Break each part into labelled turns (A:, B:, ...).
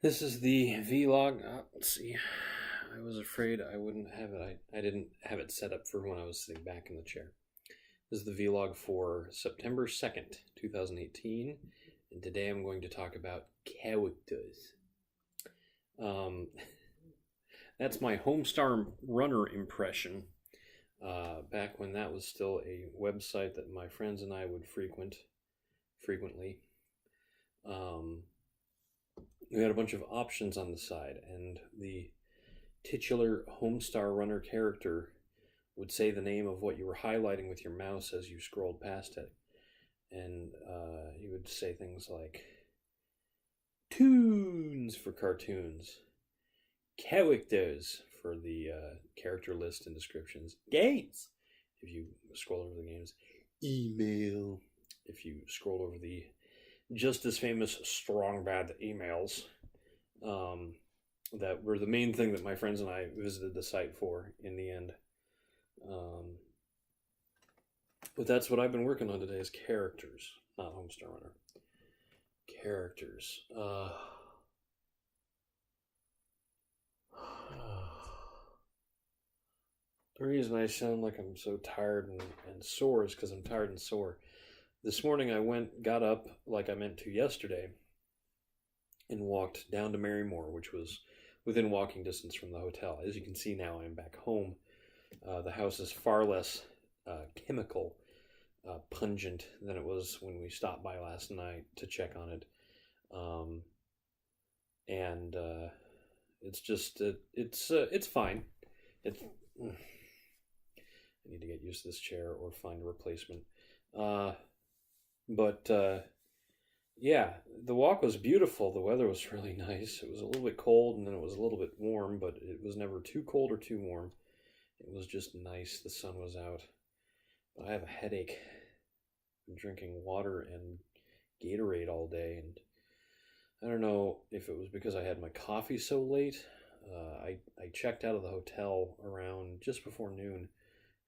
A: This is the vlog. Let's see. I was afraid I wouldn't have it. I didn't have it set up for when I was sitting back in the chair. This is the vlog for September 2nd, 2018. And today I'm going to talk about Chawactahs. That's my Homestar Runner impression. Back when that was still a website that my friends and I would frequently. We had a bunch of options on the side, and the titular Homestar Runner character would say the name of what you were highlighting with your mouse as you scrolled past it. And he would say things like Toons for cartoons, Chawactahs for the character list and descriptions, Gates if you scroll over the games, email if you scroll over the just as famous strong bad emails that were the main thing that my friends and I visited the site for in the end. But that's what I've been working on today is characters, not Homestar Runner. Characters. The reason I sound like I'm so tired and sore is because I'm tired and sore. This morning I got up like I meant to yesterday and walked down to Marymore, which was within walking distance from the hotel. As you can see now, I'm back home. The house is far less chemical pungent than it was when we stopped by last night to check on it. And it's just, it's fine. I need to get used to this chair or find a replacement. But yeah, the walk was beautiful. The weather was really nice. It was a little bit cold and then it was a little bit warm, but it was never too cold or too warm. It was just nice. The sun was out. But I have a headache. I'm drinking water and Gatorade all day, and I don't know if it was because I had my coffee so late. I checked out of the hotel around just before noon,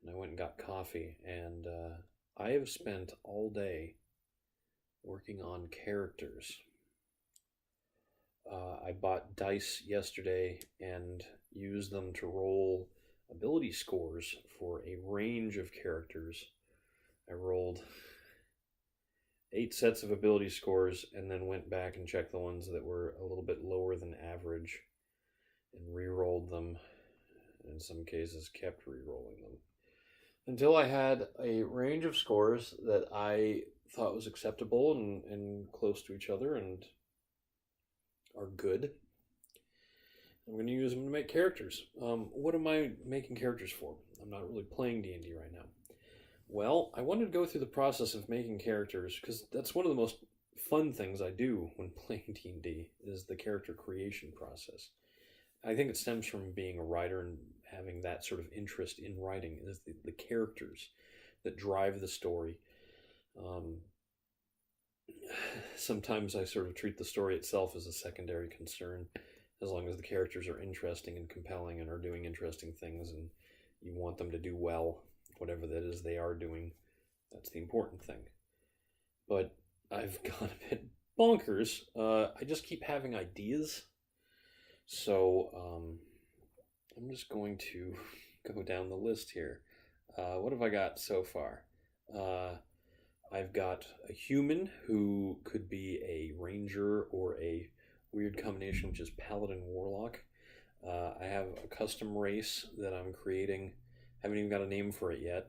A: and I went and got coffee, and I have spent all day working on characters. I bought dice yesterday and used them to roll ability scores for a range of characters. I rolled 8 sets of ability scores and then went back and checked the ones that were a little bit lower than average and re-rolled them. In some cases, kept re-rolling them until I had a range of scores that I thought was acceptable and close to each other and are good. I'm going to use them to make characters. What am I making characters for? I'm not really playing D&D right now. Well, I wanted to go through the process of making characters because that's one of the most fun things I do when playing D&D is the character creation process. I think it stems from being a writer and having that sort of interest in writing is the characters that drive the story. Sometimes I sort of treat the story itself as a secondary concern, as long as the characters are interesting and compelling and are doing interesting things and you want them to do well, whatever that is they are doing. That's the important thing. But I've gone a bit bonkers. I just keep having ideas. So I'm just going to go down the list here. What have I got so far? I've got a human who could be a ranger or a weird combination, which is Paladin-Warlock. I have a custom race that I'm creating. Haven't even got a name for it yet.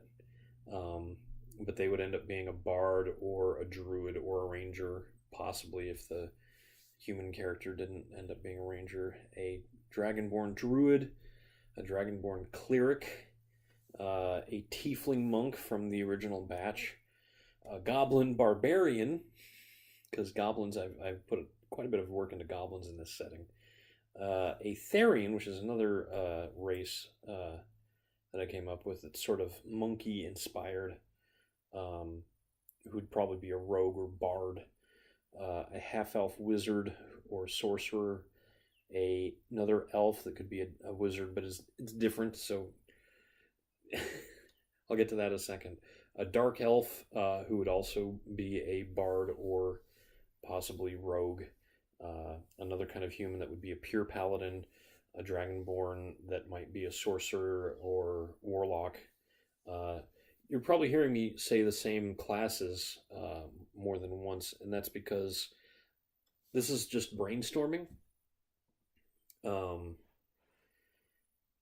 A: But they would end up being a bard or a druid or a ranger, possibly if the human character didn't end up being a ranger. A dragonborn druid, a dragonborn cleric, a tiefling monk from the original batch, a goblin barbarian, because goblins, I've put quite a bit of work into goblins in this setting. A Therian, which is another race that I came up with. It's sort of monkey inspired, who'd probably be a rogue or bard. A half-elf wizard or sorcerer. Another elf that could be a wizard, but it's different, so I'll get to that in a second. A dark elf who would also be a bard or possibly rogue. Another kind of human that would be a pure paladin, a dragonborn that might be a sorcerer or warlock. Uh, you're probably hearing me say the same classes more than once, and that's because this is just brainstorming. Um,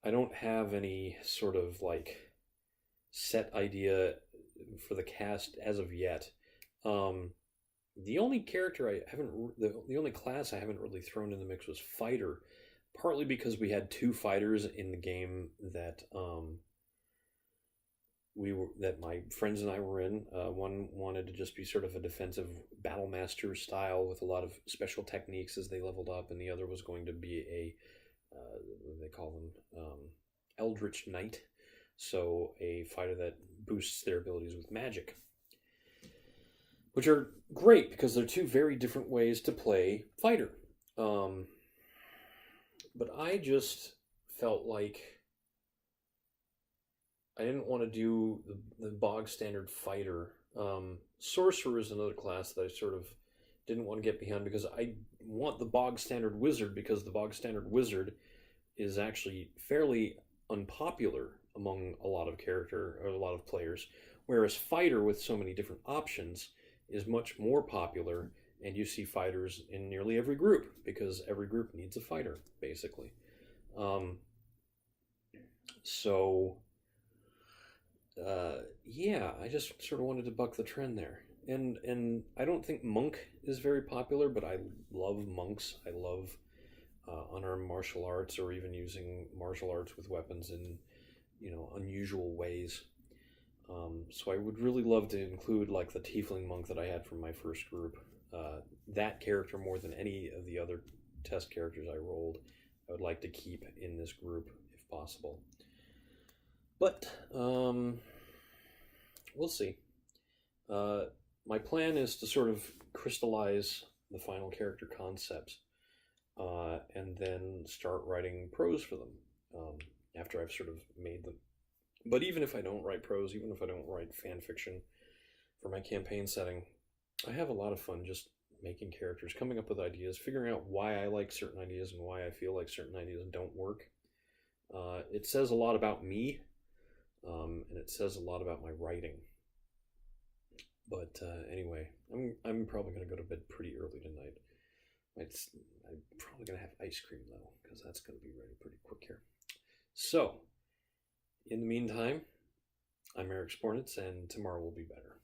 A: I don't have any sort of like set idea for the cast as of yet. Um, the only character I haven't, the only class I haven't really thrown in the mix was fighter, partly because we had two fighters in the game that that my friends and I were in. One wanted to just be sort of a defensive battle master style with a lot of special techniques as they leveled up, and the other was going to be a what do they call them, Eldritch Knight, so a fighter that boosts their abilities with magic, which are great because they're two very different ways to play fighter. Um, but I just felt like I didn't want to do the bog standard fighter. Sorcerer is another class that I sort of didn't want to get behind because I want the bog standard wizard, because the bog standard wizard is actually fairly unpopular among a lot of players, whereas fighter with so many different options is much more popular, and you see fighters in nearly every group because every group needs a fighter basically. Um, so yeah, I just sort of wanted to buck the trend there. And I don't think monk is very popular, but I love monks. I love unarmed martial arts, or even using martial arts with weapons in unusual ways. So I would really love to include like the tiefling monk that I had from my first group. That character, more than any of the other test characters I rolled, I would like to keep in this group if possible. But we'll see. My plan is to sort of crystallize the final character concepts, and then start writing prose for them after I've sort of made them. But even if I don't write prose, even if I don't write fan fiction for my campaign setting, I have a lot of fun just making characters, coming up with ideas, figuring out why I like certain ideas and why I feel like certain ideas don't work. It says a lot about me, and it says a lot about my writing. But anyway, I'm probably going to go to bed pretty early tonight. I'm probably going to have ice cream, though, because that's going to be ready pretty quick here. So, in the meantime, I'm Eric Spornitz, and tomorrow will be better.